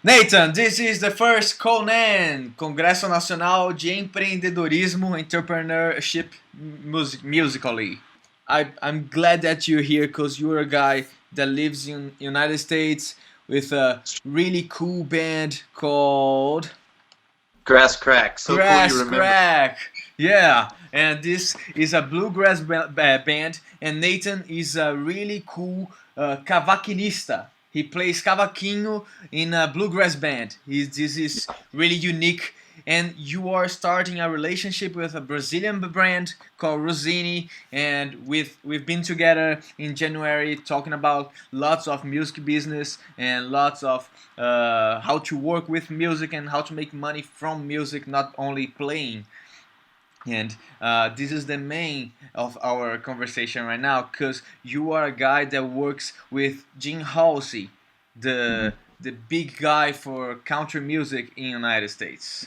Nathan, this is the first CONEM, Congresso Nacional de Empreendedorismo, Entrepreneurship Musically. I'm glad that you're here because you're a guy that lives in United States with a really cool band called Grass Crack. So cool Grass you remember. Crack. Yeah, and this is a bluegrass band, and Nathan is a really cool cavaquinista. He plays cavaquinho in a bluegrass band. This is really unique, and you are starting a relationship with a Brazilian brand called Rossini, and we've been together in January talking about lots of music business and lots of how to work with music and how to make money from music, not only playing. And this is the main of our conversation right now because you are a guy that works with Jim Halsey, the big guy for country music in United States.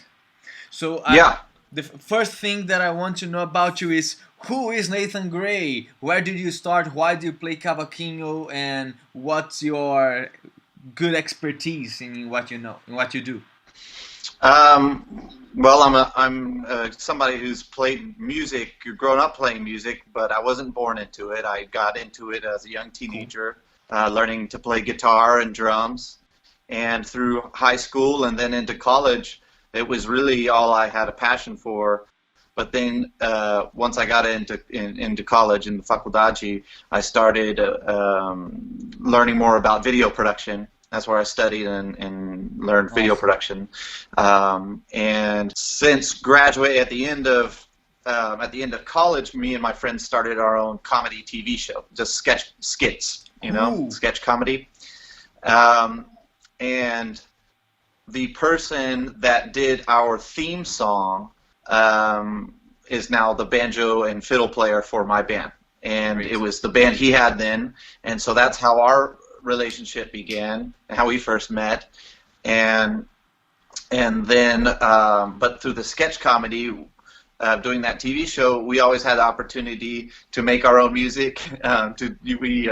So Yeah. the first thing that I want to know about you is who is Nathan Gray? Where did you start? Why do you play cavaquinho? And what's your good expertise in what you know, in what you do? Well, I'm somebody who's played music, grown up playing music, but I wasn't born into it. I got into it as a young teenager, learning to play guitar and drums. And through high school and then into college, it was really all I had a passion for. But then once I got into college in the faculdade, I started learning more about video production. That's where I studied and learned video production. And since graduating at the end of college, me and my friends started our own comedy TV show, just skits, Ooh. sketch comedy. And the person that did our theme song is now the banjo and fiddle player for my band. And Great. it was the band he had then, and so that's how our relationship began and how we first met. And then but through the sketch comedy, doing that TV show, we always had the opportunity to make our own music. We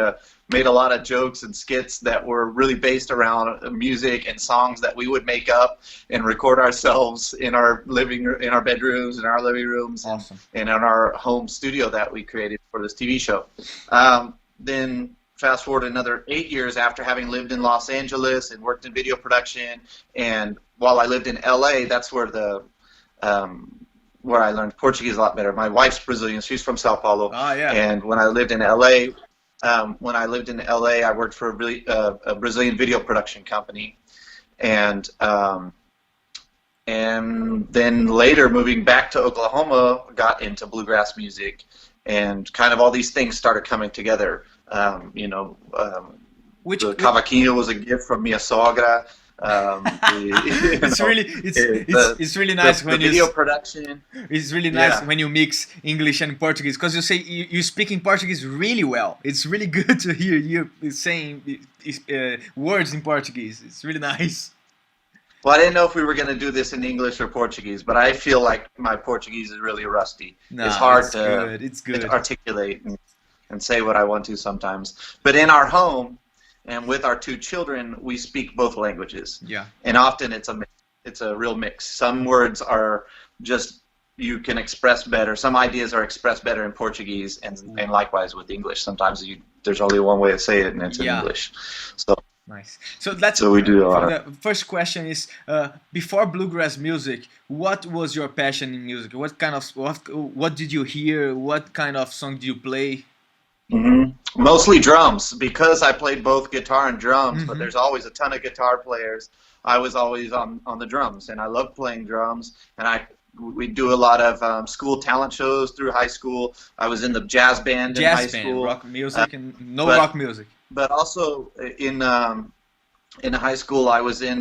made a lot of jokes and skits that were really based around music and songs that we would make up and record ourselves in our bedrooms, in our living rooms, Awesome. and in our home studio that we created for this TV show. Then fast forward another 8 years after having lived in Los Angeles and worked in video production, and while I lived in LA, that's where where I learned Portuguese a lot better. My wife's Brazilian; she's from Sao Paulo. Ah, yeah. And when I lived in LA, I worked for a Brazilian video production company, and then later moving back to Oklahoma, got into bluegrass music, and kind of all these things started coming together. Which The cavaquinho was a gift from Mia Sogra. It's really nice when the video production. it's really nice Yeah. when you mix English and Portuguese because you say you speak in Portuguese really well. It's really good to hear you saying words in Portuguese. It's really nice. Well, I didn't know if we were going to do this in English or Portuguese, but I feel like my Portuguese is really rusty. No, it's hard it's to good. It's good. articulate and say what I want to sometimes. But in our home and with our two children, we speak both languages. Yeah. And often it's a real mix. Some words are just you can express better. Some ideas are expressed better in Portuguese, and likewise with English. Sometimes there's only one way to say it, and it's in Yeah. English. So Nice. So we do a lot of. the first question is before bluegrass music, what was your passion in music? What did you hear? What kind of song did you play? Mostly drums, because I played both guitar and drums, but Mhm. there's always a ton of guitar players. I was always on the drums, and I love playing drums. And we do a lot of school talent shows through high school. I was in the jazz band in high Jazz band, school, rock music, and no but- rock music. but also in high school I was in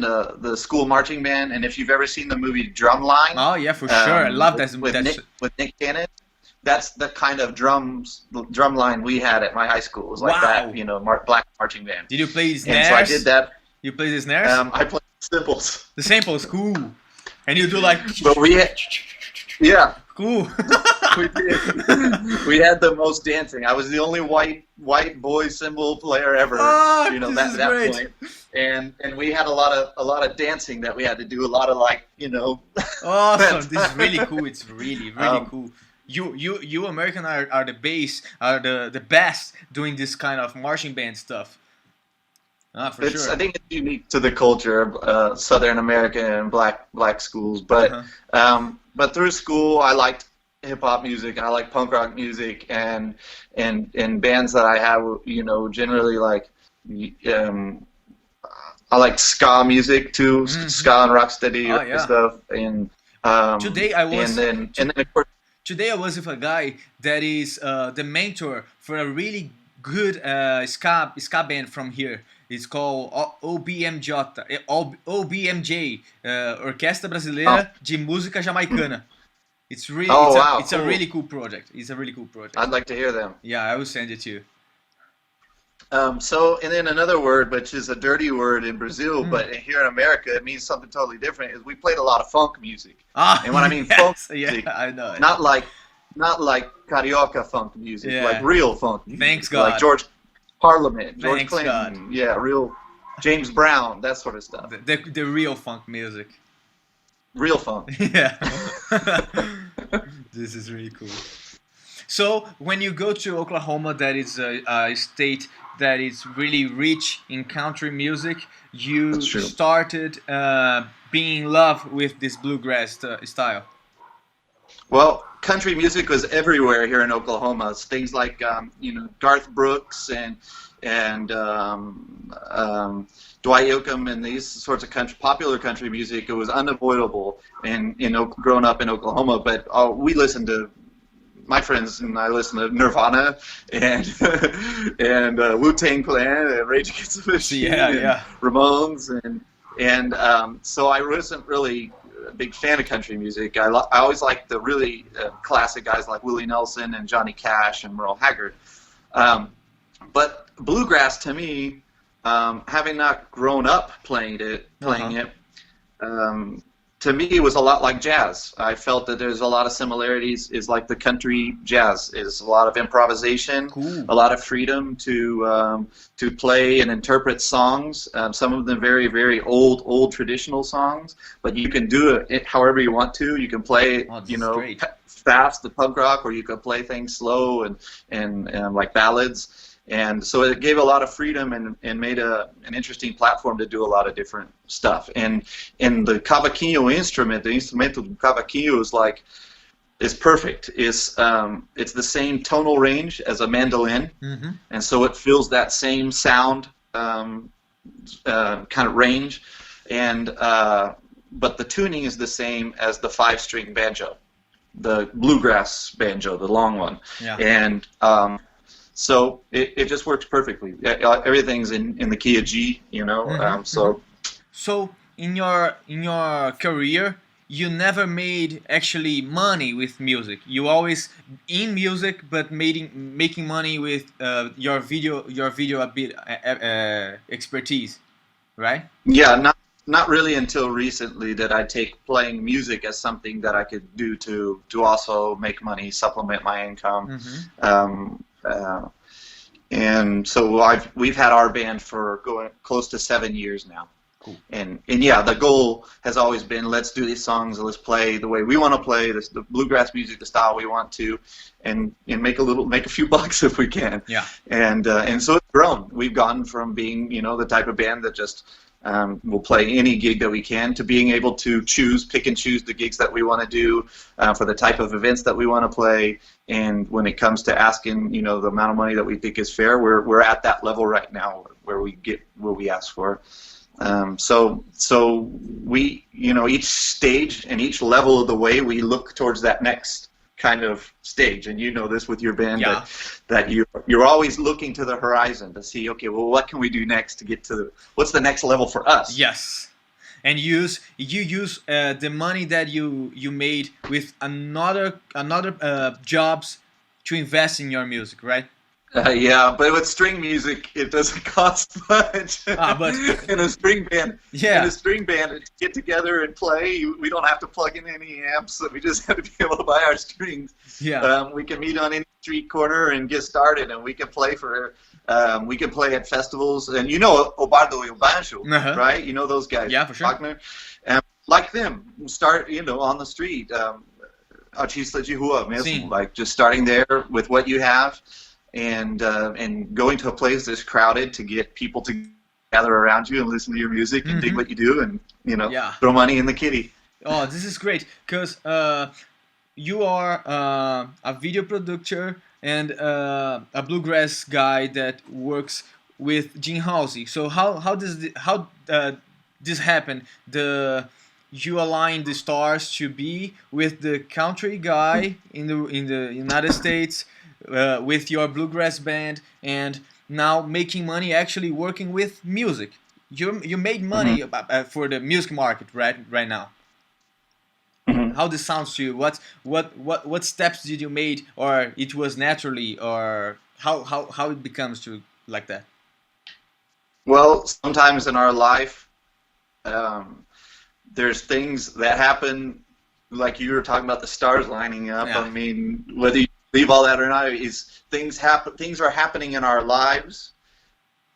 the school marching band. And if you've ever seen the movie Drumline, Oh yeah, for sure. I love that. with Nick Cannon. That's the kind of drum line we had at my high school. It was like Wow. that, black marching band. Did you play And snares? so I did that. You play the snares? I played cymbals. The samples, cool. And you do like But yeah, cool. We did. We had the most dancing. I was the only white boy cymbal player ever. Oh, you know, this is that great. point. And we had a lot of dancing that we had to do. A lot of like, you know. Awesome! This is really cool. It's really Um, cool. You American are the base, are the best doing this kind of marching band stuff. Ah, for I sure. think it's unique to the culture of Southern American and black schools. Uh-huh. But through school, I liked hip hop music and I like punk rock music and bands that I have, you know, generally like um, I like ska music too, Hmm. ska and rocksteady Oh yeah. stuff, and Today I and was then to, of course, today I was with a guy that is the mentor for a really good ska band from here. It's called OBMJ, OBMJ, Orquestra oh, Brasileira de Música Jamaicana. oh wow, It's a cool. really cool project. It's a really cool project. I'd like to hear them. Yeah, I will send it to you. So, and then another word, which is a dirty word in Brazil, Mm. but here in America, it means something totally different. Is we played a lot of funk music, Ah, and when I mean funk yes, yeah, music, I know it. not like carioca funk music, like Yeah, real funk thanks music, like God. George George Thanks God. Clinton, yeah, real James Brown, that sort of stuff, The real funk music. real funk. Yeah. This is really cool. So when you go to Oklahoma, that is a state that is really rich in country music, That's you true. started being in love with this bluegrass style. Well, country music was everywhere here in Oklahoma. It's things like you know, Garth Brooks and Dwight Yoakam and these sorts of popular country music. It was unavoidable growing up in Oklahoma. But we listened to my friends and I listened to Nirvana and and Wu-Tang Clan and Rage Against the Machine Yeah, and yeah. Ramones so I wasn't really a big fan of country music. I always liked the really classic guys like Willie Nelson and Johnny Cash and Merle Haggard. But bluegrass to me, having not grown up playing Uh-huh. it, to me it was a lot like jazz. I felt that there's a lot of similarities. Is like the country jazz is a lot of improvisation, Cool. a lot of freedom to play and interpret songs. Some of them very old traditional songs, but you can do it however you want to. You can play, Oh, this you is know, great. fast, the punk rock, or you could play things slow and like ballads. And so it gave a lot of freedom and made an interesting platform to do a lot of different stuff. And the cavaquinho instrument, the instrumento do cavaquinho is perfect. It's the same tonal range as a mandolin, Hmm. and so it fills that same sound kind of range. And but the tuning is the same as the 5-string banjo, the bluegrass banjo, the long one. Yeah. And so it just works perfectly. Everything's in the key of G, you know. Hmm. So So in your career, you never made actually money with music. You always in music, but making money with your video a bit expertise, right? yeah, not really until recently did I take playing music as something that I could do to also make money, supplement my income. Hmm. And so we've had our band for going close to 7 years now. Cool. And yeah, the goal has always been, let's do these songs and let's play the way we want to play the bluegrass music, the style we want to, and make a few bucks if we can. Yeah. And so it's grown. We've gone from being, you know, the type of band that just will play any gig that we can to being able to pick and choose the gigs that we want to do for the type of events that we want to play. And when it comes to asking, you know, the amount of money that we think is fair, we're at that level right now where we get what we ask for. So we, you know, each stage and each level of the way we look towards that next kind of stage, and you know this with your band, Yeah. that you're always looking to the horizon to see, okay, well, what can we do next to get to what's the next level for us? Yes. And you use the money that you made with another jobs to invest in your music, right? Yeah, but with string music, it doesn't cost much. But in a string band, yeah, to get together and play, we don't have to plug in any amps. So we just have to be able to buy our strings. yeah, We can meet on any street corner and get started, and we can play for. We can play at festivals, and you know Obardo e Banjo, right? You know those guys, yeah, for sure. Wagner, like them. Start, on the street. Artista de rua mesmo, like just starting there with what you have. And going to a place that's crowded to get people to gather around you and listen to your music and dig what you do and throw money in the kitty. Oh, this is great because you are a video producer and a bluegrass guy that works with Jim Halsey. So how does this happen? You align the stars to be with the country guy in the United States. With your bluegrass band, and now making money actually working with music. You made money for the music market right now. How this sounds to you? What steps did you made, or it was naturally, or how it becomes to like that? Well, sometimes in our life, there's things that happen, like you were talking about the stars lining up. Yeah. I mean, whether you believe all that or not, is things are happening in our lives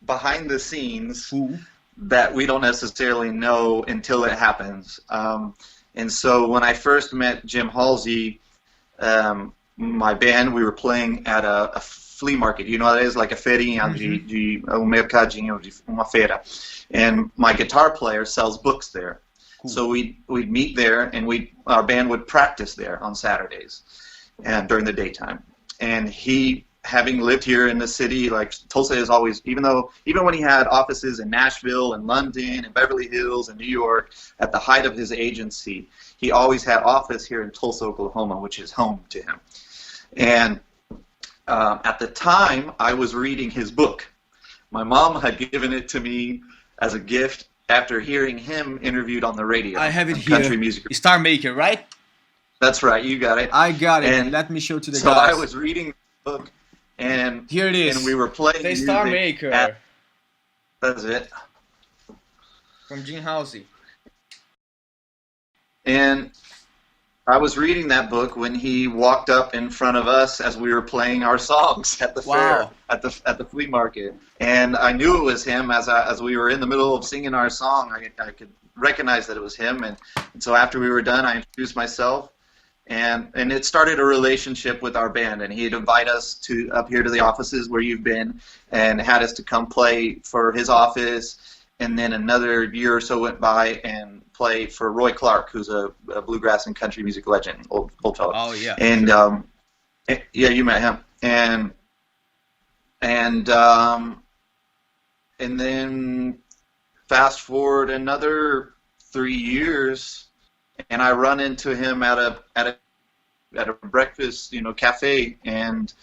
behind the scenes that we don't necessarily know until it happens. And so when I first met Jim Halsey, my band, we were playing at a flea market. You know what it is? Like a feirinha mercadinho, uma feira. And my guitar player sells books there. Cool. So we'd meet there, and our band would practice there on Saturdays and during the daytime. And he, having lived here in the city, like Tulsa is always, even when he had offices in Nashville and London and Beverly Hills and New York, at the height of his agency, he always had office here in Tulsa, Oklahoma, which is home to him. And at the time, I was reading his book. My mom had given it to me as a gift after hearing him interviewed on the radio. I have it here. Country music. Star Maker, right? That's right, you got it. I got it. And let me show to the so guys. I was reading the book, and here it is. And we were playing the music Star Maker. That's it. From Jim Halsey. And I was reading that book when he walked up in front of us as we were playing our songs at the fair, at the flea market. And I knew it was him as we were in the middle of singing our song. I could recognize that it was him. And so after we were done, I introduced myself. And it started a relationship with our band, and he'd invite us up here to the offices where you've been, and had us to come play for his office. And then another year or so went by and play for Roy Clark, who's a bluegrass and country music legend, old fellow. Oh yeah. And yeah, you met him. And then fast forward another 3 years. And I run into him at a breakfast, cafe, and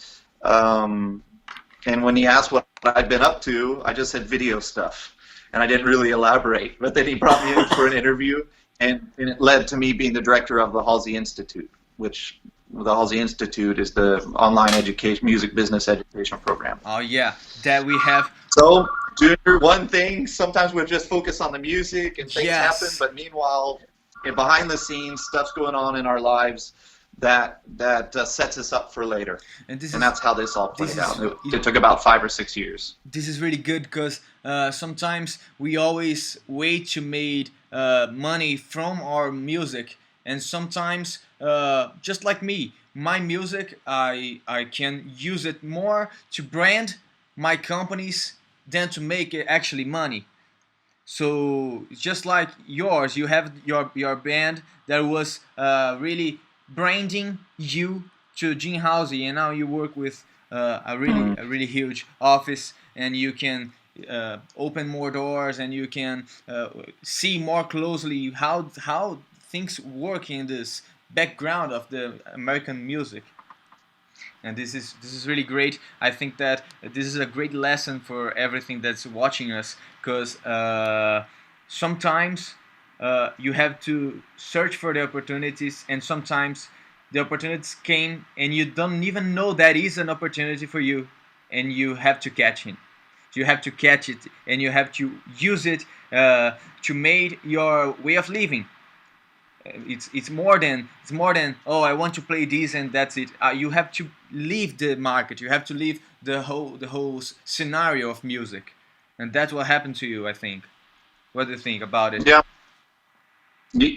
when he asked what I'd been up to, I just said video stuff, and I didn't really elaborate. But then he brought me in for an interview, and it led to me being the director of the Halsey Institute, which the Halsey Institute is the online music business education program. Oh yeah, that we have. So, Junior, one thing, sometimes we're just focused on the music and things happen, but meanwhile, behind the scenes, stuff's going on in our lives that sets us up for later. And that's how this all played out. It took about 5 or 6 years. This is really good because sometimes we always wait to make money from our music, and sometimes, just like me, my music, I can use it more to brand my companies than to make it actually money. So just like yours, you have your band that was really branding you to Jim Halsey, and now you work with a really huge office, and you can open more doors, and you can see more closely how things work in this background of the American music. And this is really great. I think that this is a great lesson for everything that's watching us, because sometimes you have to search for the opportunities, and sometimes the opportunities came and you don't even know that is an opportunity for you, and you have to catch it. You have to catch it, and you have to use it to make your way of living. It's more than oh, I want to play this and that's it. You have to leave the market. You have to leave the whole scenario of music, and that's what happened to you, I think. What do you think about it? Yeah.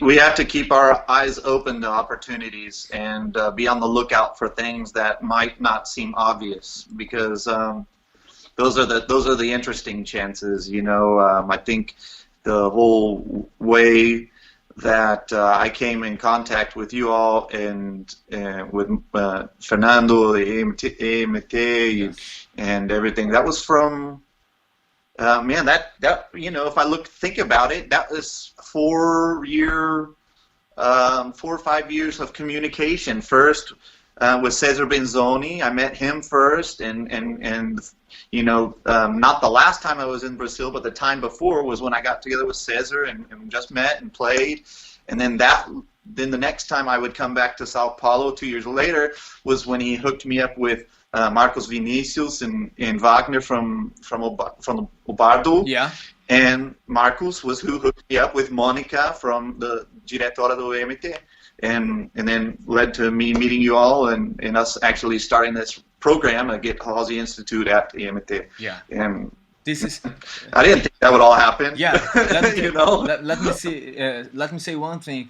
We have to keep our eyes open to opportunities and be on the lookout for things that might not seem obvious, because those are the interesting chances. You know, I think the whole way that I came in contact with you all and with Fernando, the EMT, Yes. and everything, that was from man, that you know, if I think about it, that was 4 or 5 years of communication. First with Cesar Benzoni, I met him first, and you know, not the last time I was in Brazil, but the time before was when I got together with Cesar and just met and played, and then the next time I would come back to Sao Paulo 2 years later was when he hooked me up with Marcos Vinicius and Wagner from Obardo. Yeah. And Marcos was who hooked me up with Monica from the Diretora do EMT, and then led to me meeting you all and us actually starting this program at Get Halsey Institute at EMT. Yeah. And This is. I didn't think that would all happen. Yeah. You know. Let me say one thing.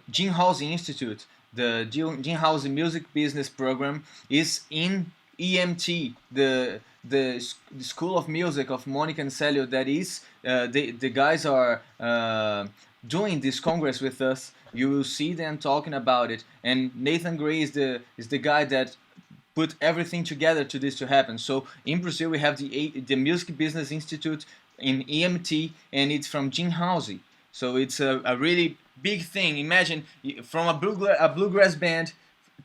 Gene Halsey Institute, the Gene Halsey Music Business Program, is in EMT, the School of Music of Monica and Celio. That is, the guys are doing this congress with us. You will see them talking about it. And Nathan Gray is the guy that put everything together to this to happen. So in Brazil we have the Music Business Institute in EMT, and it's from Gene Halsey. So it's a really big thing. Imagine from a bluegrass band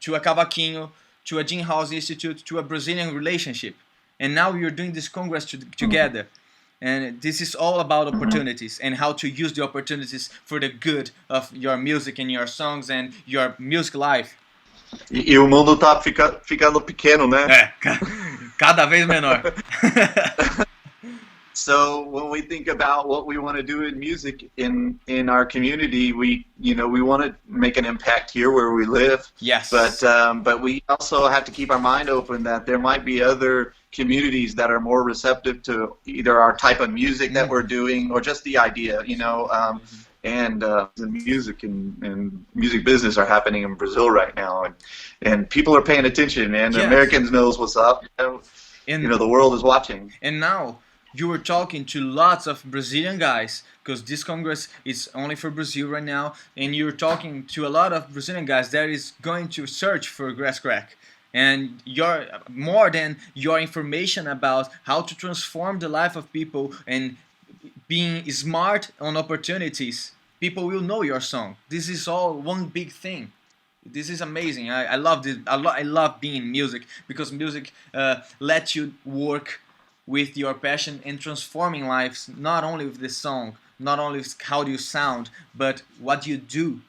to a cavaquinho to a Gene Halsey Institute to a Brazilian relationship, and now you're doing this congress together. And this is all about opportunities and how to use the opportunities for the good of your music and your songs and your music life. E o mundo tá ficando pequeno, né? Cada vez menor. So when we think about what we want to do in music in our community, we want to make an impact here where we live. Yes. But we also have to keep our mind open that there might be other communities that are more receptive to either our type of music that we're doing or just the idea, you know. And the music and music business are happening in Brazil right now, and people are paying attention, and Yes. Americans knows what's up. You know, the world is watching. And now you were talking to lots of Brazilian guys, because this Congress is only for Brazil right now, and you're talking to a lot of Brazilian guys that is going to search for Grass Crack. And more than your information about how to transform the life of people and being smart on opportunities, people will know your song. This is all one big thing. This is amazing. I love this. I love being in music, because music lets you work with your passion and transforming lives, not only with the song, not only with how do you sound, but what you do.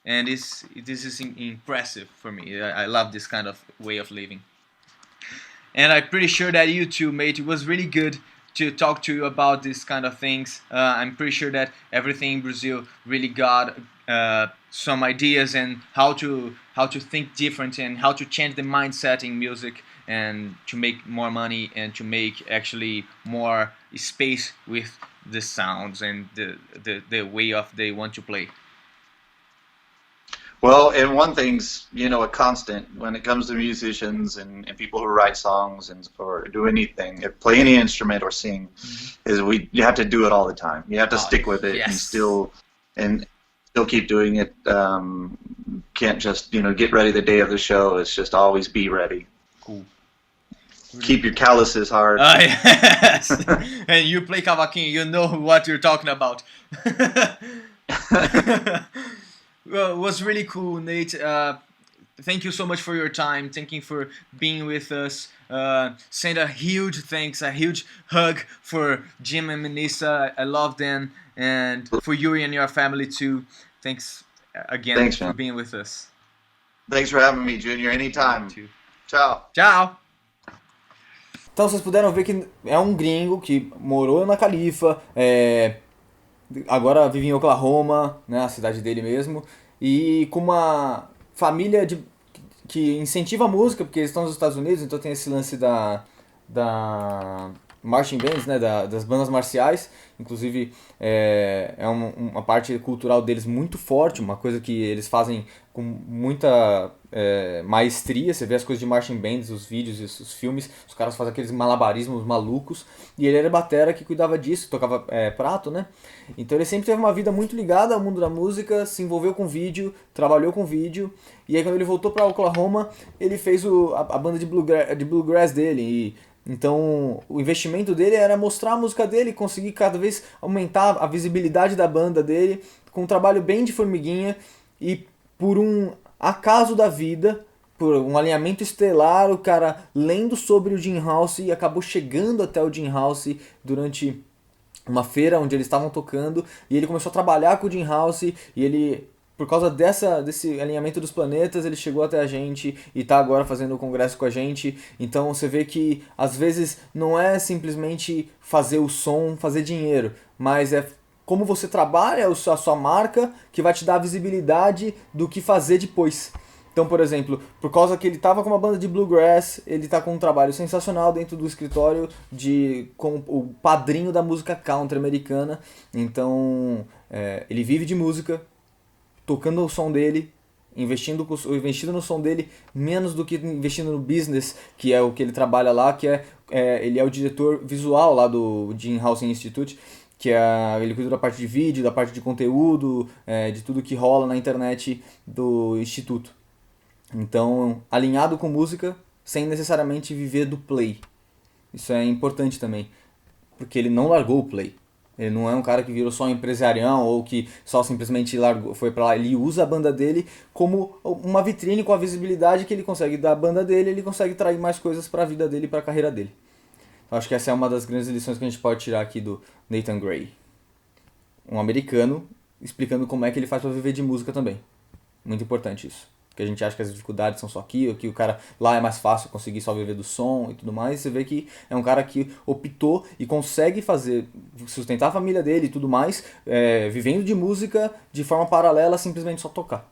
And this is impressive for me. I love this kind of way of living. And I'm pretty sure that you too, mate. It was really good to talk to you about these kind of things. I'm pretty sure that everything in Brazil really got some ideas and how to think different and how to change the mindset in music and to make more money and to make actually more space with the sounds and the way of they want to play. Well, and one thing's, you know, a constant when it comes to musicians and people who write songs or do anything, play any instrument or sing, is you have to do it all the time. You have to stick with it. Yes. and still keep doing it. Can't just, you know, get ready the day of the show. It's just always be ready. Cool. Keep your calluses hard. Yes. And you play cavaquinho, you know what you're talking about. Well, it was really cool, Nate. Thank you so much for your time. Thank you for being with us. Send a huge thanks, a huge hug for Jim and Melissa. I love them. And for Yuri and your family too. Thanks again for being with us. Thanks for having me, Junior. Anytime. You too. Ciao. Ciao. Então vocês puderam ver que é um gringo que morou na Califa, agora vive em Oklahoma, né, a cidade dele mesmo, e com uma família que incentiva a música, porque eles estão nos Estados Unidos, então tem esse lance da marching bands, né, das bandas marciais, inclusive uma parte cultural deles muito forte, uma coisa que eles fazem com muita maestria. Você vê as coisas de marching bands, os vídeos e os filmes, os caras fazem aqueles malabarismos malucos, e ele era batera que cuidava disso, tocava prato, né, então ele sempre teve uma vida muito ligada ao mundo da música, se envolveu com vídeo, trabalhou com vídeo, e aí quando ele voltou para Oklahoma, ele fez a banda de bluegrass dele, então o investimento dele era mostrar a música dele, conseguir cada vez aumentar a visibilidade da banda dele, com um trabalho bem de formiguinha, e por um acaso da vida, por um alinhamento estelar, o cara lendo sobre o Jim House e acabou chegando até o Jim House durante uma feira onde eles estavam tocando, e ele começou a trabalhar com o Jim House, e ele, por causa desse alinhamento dos planetas, ele chegou até a gente e está agora fazendo o congresso com a gente. Então você vê que às vezes não é simplesmente fazer o som, fazer dinheiro, mas é como você trabalha a sua marca que vai te dar a visibilidade do que fazer depois. Então, por exemplo, por causa que ele estava com uma banda de bluegrass, ele está com um trabalho sensacional dentro do escritório com o padrinho da música country americana. Então, ele vive de música, tocando o som dele, investindo no som dele, menos do que investindo no business, que é o que ele trabalha lá, ele é o diretor visual lá do Jim House Institute, ele cuida da parte de vídeo, da parte de conteúdo, de tudo que rola na internet do instituto. Então, alinhado com música, sem necessariamente viver do play. Isso é importante também, porque ele não largou o play. Ele não é um cara que virou só empresarião ou que só simplesmente foi pra lá. Ele usa a banda dele como uma vitrine com a visibilidade que ele consegue da banda dele, ele consegue trair mais coisas pra vida dele e pra carreira dele. Eu acho que essa é uma das grandes lições que a gente pode tirar aqui do Nathan Gray. Um americano explicando como é que ele faz pra viver de música também. Muito importante isso. Porque a gente acha que as dificuldades são só aqui, ou que o cara lá é mais fácil conseguir só viver do som e tudo mais. Você vê que é um cara que optou e consegue sustentar a família dele e tudo mais, vivendo de música de forma paralela, simplesmente só tocar.